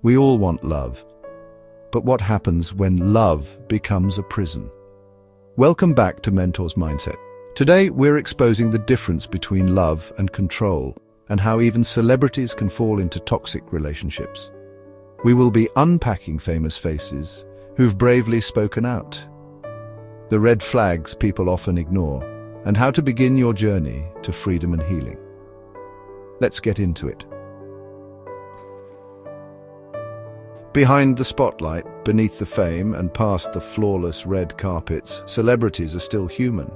We all want love. But what happens when love becomes a prison? Welcome back to Mentor's Mindset. Today, we're exposing the difference between love and control, and how even celebrities can fall into toxic relationships. We will be unpacking famous faces who've bravely spoken out, the red flags people often ignore, and how to begin your journey to freedom and healing. Let's get into it. Behind the spotlight, beneath the fame, and past the flawless red carpets, celebrities are still human.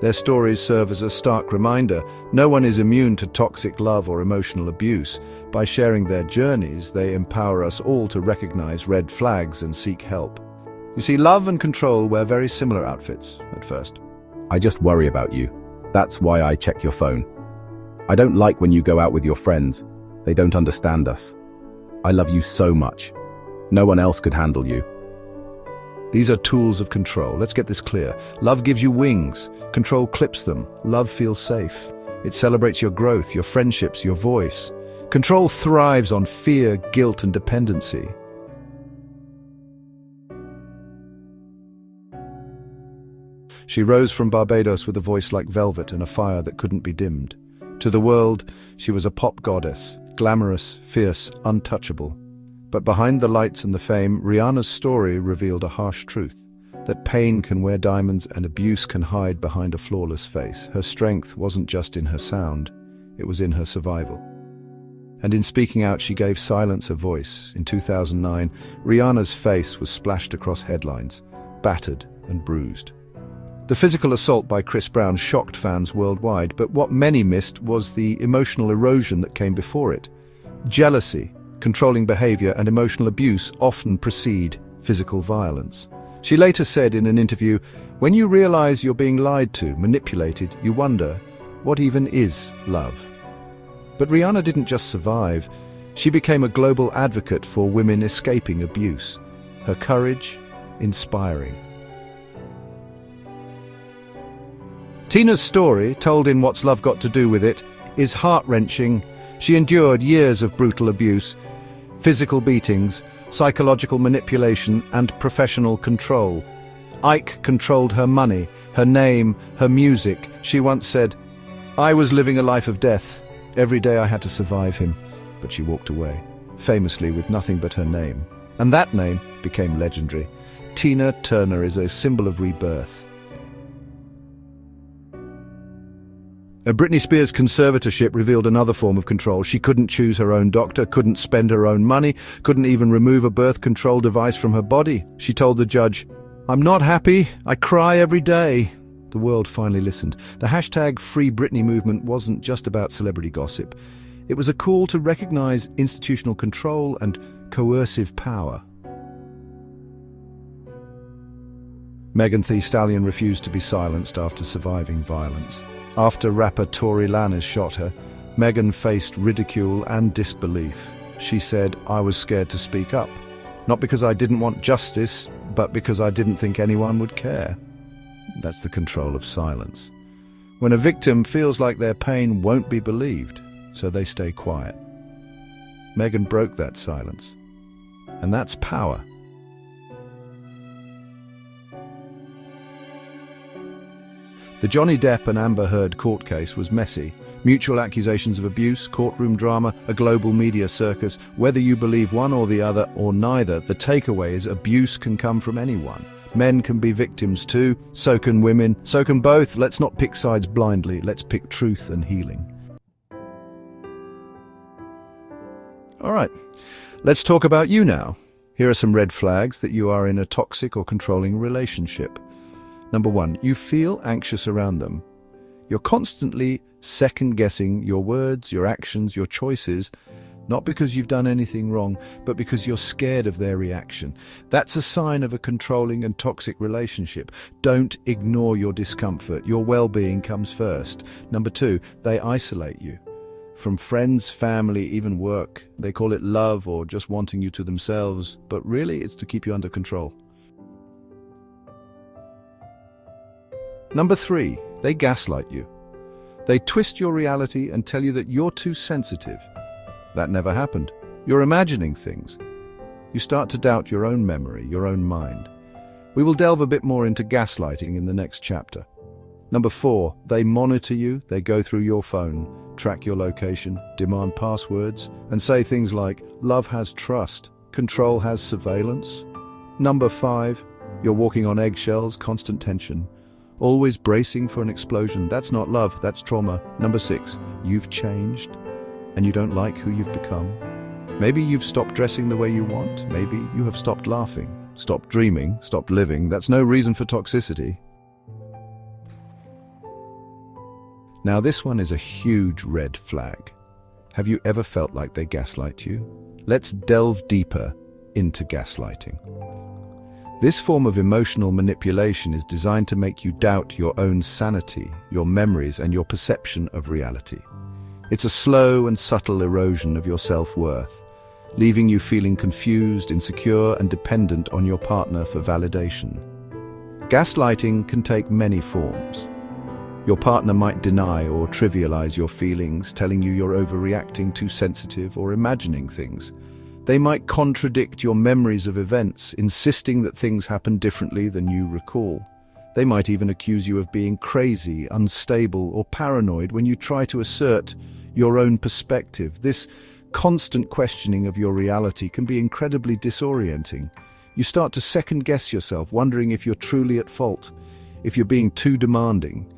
Their stories serve as a stark reminder no one is immune to toxic love or emotional abuse. By sharing their journeys, they empower us all to recognize red flags and seek help. You see, love and control wear very similar outfits at first. I just worry about you. That's why I check your phone. I don't like when you go out with your friends. They don't understand us. I love you so much. No one else could handle you. These are tools of control. Let's get this clear. Love gives you wings. Control clips them. Love feels safe. It celebrates your growth, your friendships, your voice. Control thrives on fear, guilt, and dependency. She rose from Barbados with a voice like velvet and a fire that couldn't be dimmed. To the world, she was a pop goddess, glamorous, fierce, untouchable. But behind the lights and the fame, Rihanna's story revealed a harsh truth, that pain can wear diamonds and abuse can hide behind a flawless face. Her strength wasn't just in her sound, it was in her survival. And in speaking out, she gave silence a voice. In 2009, Rihanna's face was splashed across headlines, battered and bruised. The physical assault by Chris Brown shocked fans worldwide, but what many missed was the emotional erosion that came before it. Jealousy, controlling behavior, and emotional abuse often precede physical violence. She later said in an interview, "When you realize you're being lied to, manipulated, you wonder, what even is love?" But Rihanna didn't just survive. She became a global advocate for women escaping abuse. Her courage, inspiring. Tina's story, told in What's Love Got to Do with It, is heart-wrenching. She endured years of brutal abuse, physical beatings, psychological manipulation, and professional control. Ike controlled her money, her name, her music. She once said, "I was living a life of death. Every day I had to survive him." But she walked away, famously with nothing but her name. And that name became legendary. Tina Turner is a symbol of rebirth. Britney Spears' conservatorship revealed another form of control. She couldn't choose her own doctor, couldn't spend her own money, couldn't even remove a birth control device from her body. She told the judge, "I'm not happy. I cry every day." The world finally listened. The hashtag Free Britney movement wasn't just about celebrity gossip. It was a call to recognize institutional control and coercive power. Megan Thee Stallion refused to be silenced after surviving violence. After rapper Tory Lanez shot her, Megan faced ridicule and disbelief. She said, "I was scared to speak up. Not because I didn't want justice, but because I didn't think anyone would care." That's the control of silence. When a victim feels like their pain won't be believed, so they stay quiet. Megan broke that silence. And that's power. The Johnny Depp and Amber Heard court case was messy. Mutual accusations of abuse, courtroom drama, a global media circus. Whether you believe one or the other, or neither, the takeaway is abuse can come from anyone. Men can be victims too, so can women, so can both. Let's not pick sides blindly, let's pick truth and healing. All right, let's talk about you now. Here are some red flags that you are in a toxic or controlling relationship. Number 1, you feel anxious around them. You're constantly second-guessing your words, your actions, your choices, not because you've done anything wrong, but because you're scared of their reaction. That's a sign of a controlling and toxic relationship. Don't ignore your discomfort. Your well-being comes first. Number 2, they isolate you. From friends, family, even work. They call it love or just wanting you to themselves, but really it's to keep you under control. Number 3, they gaslight you. They twist your reality and tell you that you're too sensitive. That never happened. You're imagining things. You start to doubt your own memory, your own mind. We will delve a bit more into gaslighting in the next chapter. Number 4, they monitor you, they go through your phone, track your location, demand passwords, and say things like, love has trust, control has surveillance. Number 5, you're walking on eggshells, constant tension, always bracing for an explosion. That's not love, that's trauma. Number 6, you've changed, and you don't like who you've become. Maybe you've stopped dressing the way you want, maybe you have stopped laughing, stopped dreaming, stopped living. That's no reason for toxicity. Now this one is a huge red flag. Have you ever felt like they gaslight you? Let's delve deeper into gaslighting. This form of emotional manipulation is designed to make you doubt your own sanity, your memories, and your perception of reality. It's a slow and subtle erosion of your self-worth, leaving you feeling confused, insecure, and dependent on your partner for validation. Gaslighting can take many forms. Your partner might deny or trivialize your feelings, telling you you're overreacting, too sensitive, or imagining things. They might contradict your memories of events, insisting that things happen differently than you recall. They might even accuse you of being crazy, unstable, or paranoid when you try to assert your own perspective. This constant questioning of your reality can be incredibly disorienting. You start to second-guess yourself, wondering if you're truly at fault, if you're being too demanding,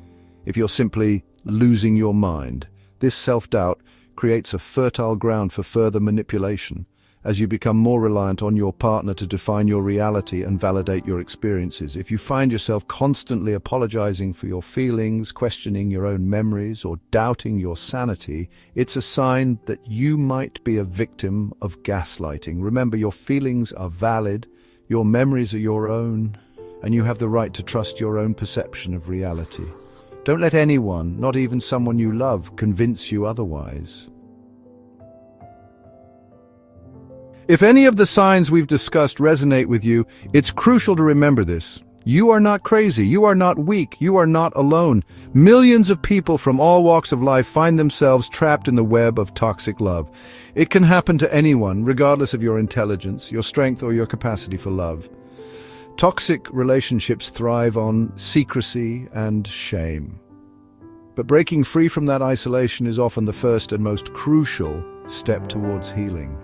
if you're simply losing your mind. This self-doubt creates a fertile ground for further manipulation, as you become more reliant on your partner to define your reality and validate your experiences. If you find yourself constantly apologizing for your feelings, questioning your own memories, or doubting your sanity, it's a sign that you might be a victim of gaslighting. Remember, your feelings are valid, your memories are your own, and you have the right to trust your own perception of reality. Don't let anyone, not even someone you love, convince you otherwise. If any of the signs we've discussed resonate with you, it's crucial to remember this. You are not crazy, you are not weak, you are not alone. Millions of people from all walks of life find themselves trapped in the web of toxic love. It can happen to anyone, regardless of your intelligence, your strength, or your capacity for love. Toxic relationships thrive on secrecy and shame. But breaking free from that isolation is often the first and most crucial step towards healing.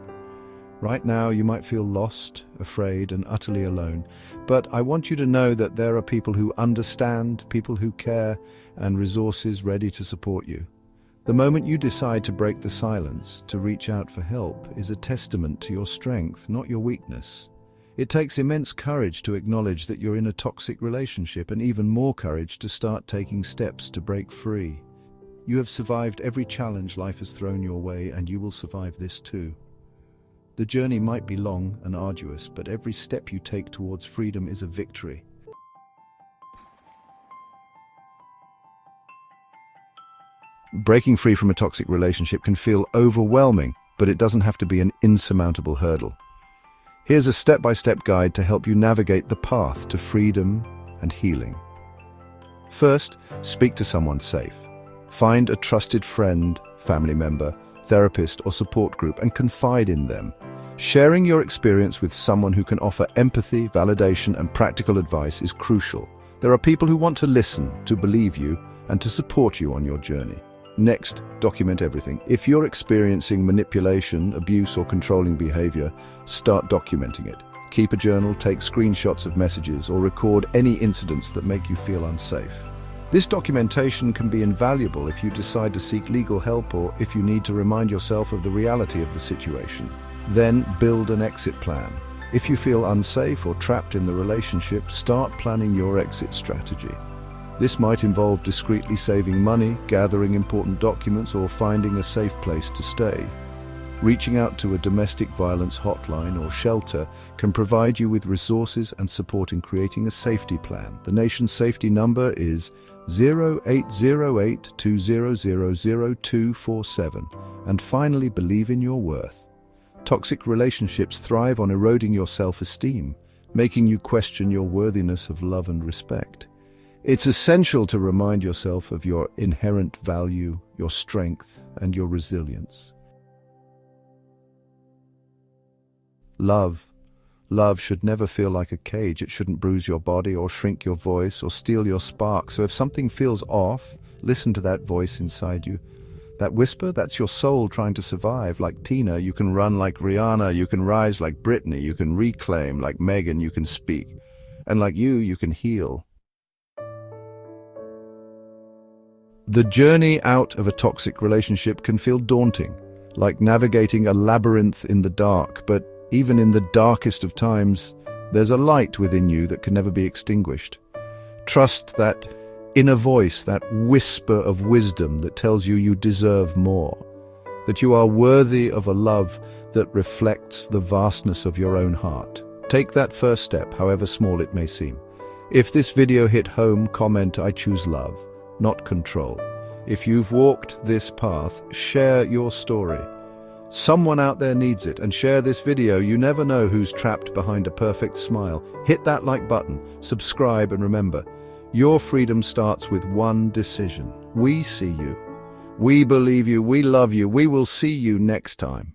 Right now, you might feel lost, afraid, and utterly alone. But I want you to know that there are people who understand, people who care, and resources ready to support you. The moment you decide to break the silence, to reach out for help, is a testament to your strength, not your weakness. It takes immense courage to acknowledge that you're in a toxic relationship, and even more courage to start taking steps to break free. You have survived every challenge life has thrown your way, and you will survive this too. The journey might be long and arduous, but every step you take towards freedom is a victory. Breaking free from a toxic relationship can feel overwhelming, but it doesn't have to be an insurmountable hurdle. Here's a step-by-step guide to help you navigate the path to freedom and healing. First, speak to someone safe. Find a trusted friend, family member, therapist, or support group and confide in them. Sharing your experience with someone who can offer empathy, validation, and practical advice is crucial. There are people who want to listen, to believe you, and to support you on your journey. Next, document everything. If you're experiencing manipulation, abuse, or controlling behavior, start documenting it. Keep a journal, take screenshots of messages, or record any incidents that make you feel unsafe. This documentation can be invaluable if you decide to seek legal help or if you need to remind yourself of the reality of the situation. Then build an exit plan. If you feel unsafe or trapped in the relationship, start planning your exit strategy. This might involve discreetly saving money, gathering important documents, or finding a safe place to stay. Reaching out to a domestic violence hotline or shelter can provide you with resources and support in creating a safety plan. The nation's safety number is 0808-200-0247. And finally, believe in your worth. Toxic relationships thrive on eroding your self-esteem, making you question your worthiness of love and respect. It's essential to remind yourself of your inherent value, your strength, and your resilience. Love, Love should never feel like a cage. It shouldn't bruise your body or shrink your voice or steal your spark. So if something feels off, listen to that voice inside you. That whisper, that's your soul trying to survive. Like Tina, you can run like Rihanna, you can rise like Britney, you can reclaim like Megan, you can speak. And like you can heal. The journey out of a toxic relationship can feel daunting, like navigating a labyrinth in the dark, but even in the darkest of times, there's a light within you that can never be extinguished. Trust that inner voice, that whisper of wisdom that tells you you deserve more, that you are worthy of a love that reflects the vastness of your own heart. Take that first step, however small it may seem. If this video hit home, comment, "I choose love, not control." If you've walked this path, share your story. Someone out there needs it, and share this video. You never know who's trapped behind a perfect smile. Hit that like button, subscribe, and remember, your freedom starts with one decision. We see you. We believe you. We love you. We will see you next time.